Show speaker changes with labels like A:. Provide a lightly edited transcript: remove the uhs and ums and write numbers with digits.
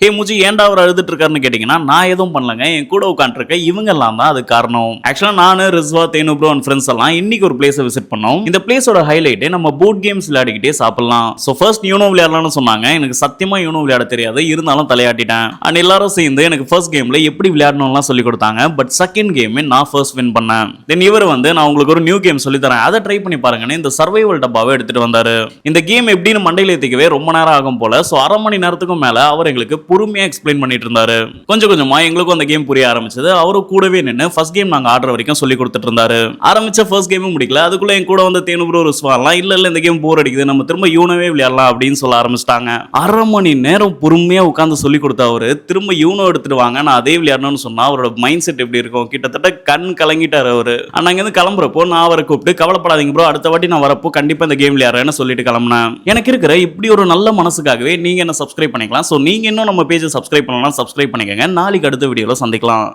A: ஹே முஜி ஏன்டா அவர் அழுதுட்டு இருக்காருன்னு கேட்டீங்கன்னா நான் எதுவும் பண்ணலங்க, என் கூட உட்காந்துருக்க இவங்க எல்லாம் தான் அது காரணம். ஆக்சுவலா நானு ரிஸ்வா தேனு ப்ரோ அண்ட் ஃப்ரெண்ட்ஸ் எல்லாம் இன்னைக்கு ஒரு பிளேஸை விசிட் பண்ணோம். இந்த பிளேஸோட ஹைலைட்டே நம்ம போர்ட் கேம்ஸ் விளையாடிக்கிட்டே சாப்பிடலாம். ஸோ ஃபர்ஸ்ட் யூனோ விளையாடலாம்னு சொன்னாங்க. எனக்கு சத்தியமா யூனோ விளையாட தெரியாது, இருந்தாலும் தலையாட்டிட்டேன். அண்ட் எல்லாரும் சேர்ந்து எனக்கு ஃபர்ஸ்ட் கேம்ல எப்படி விளையாடணும்லாம் சொல்லி கொடுத்தாங்க. பட் செகண்ட் கேம் நான் ஃபர்ஸ்ட் வின் பண்ணேன். தென் இவர் வந்து நான் உங்களுக்கு ஒரு நியூ கேம் சொல்லி தரேன், அதை ட்ரை பண்ணி பாருங்கன்னு இந்த சர்வைவல் டப்பாவை எடுத்துட்டு வந்தாரு. இந்த கேம் எப்படின்னு மண்டையில ஏத்திக்கவே ரொம்ப நேரம் ஆகும் போல. ஸோ அரை மணி நேரத்துக்கும் மேல அவர் எங்களுக்கு பொறுமையா எக்ஸ்பிளைன் பண்ணிட்டு இருந்தாரு. கொஞ்சம் கொஞ்சமா எங்களுக்கும் அந்த கேம் புரிய ஆரம்பிச்சது. அவரும் கூடவே நின்று ஃபர்ஸ்ட் கேம் நாங்க ஆடுற வரைக்கும் சொல்லி கொடுத்துட்டு இருந்தாரு. ஆரம்பிச்ச ஃபர்ஸ்ட் கேமும் முடிக்கல, அதுக்குள்ள என் கூட வந்து தேனு ப்ரோ ருஸ்வாலாம் இல்ல இந்த கேம் போர் அடிக்குது, நம்ம திரும்ப யூனோவே விளையாடலாம் அப்படின்னு சொல்ல ஆரம்பிச்சிட்டாங்க. அரை மணி நேரம் பொறுமையா உட்கார்ந்து சொல்லி கொடுத்த அவரு திரும்ப யூனோ எடுத்துட்டு வாங்க நான் அதே விளையாடணும்னு சொன்னா அவரோட மைண்ட் செட் எப்படி இருக்கும், கிட்டத்தட்ட கண் கலங்கிட்டாரு அவரு. நாங்க இருந்து கிளம்புறப்போ நான் அவரை கூப்பிட்டு கவலைப்படாதீங்க ப்ரோ, அடுத்த வாட்டி நான் வரப்போ கண்டிப்பா இந்த கேம் விளையாடுறேன்னு சொல்லிட்டு கிளம்புனேன். எனக்கு இருக்கிற இப்படி ஒரு நல்ல மனசுக்காகவே நீங்க என்ன சப்ஸ்கிரைப் பண்ணிக்கலாம். ஸோ நீங்க இன்னும் நம்ம பேஜை சப்ஸ்கிரைப் பண்ணலாம், சப்ஸ்கிரைப் பண்ணிக்கங்க. நாளைக்கு அடுத்த வீடியோல சந்திக்கலாம்.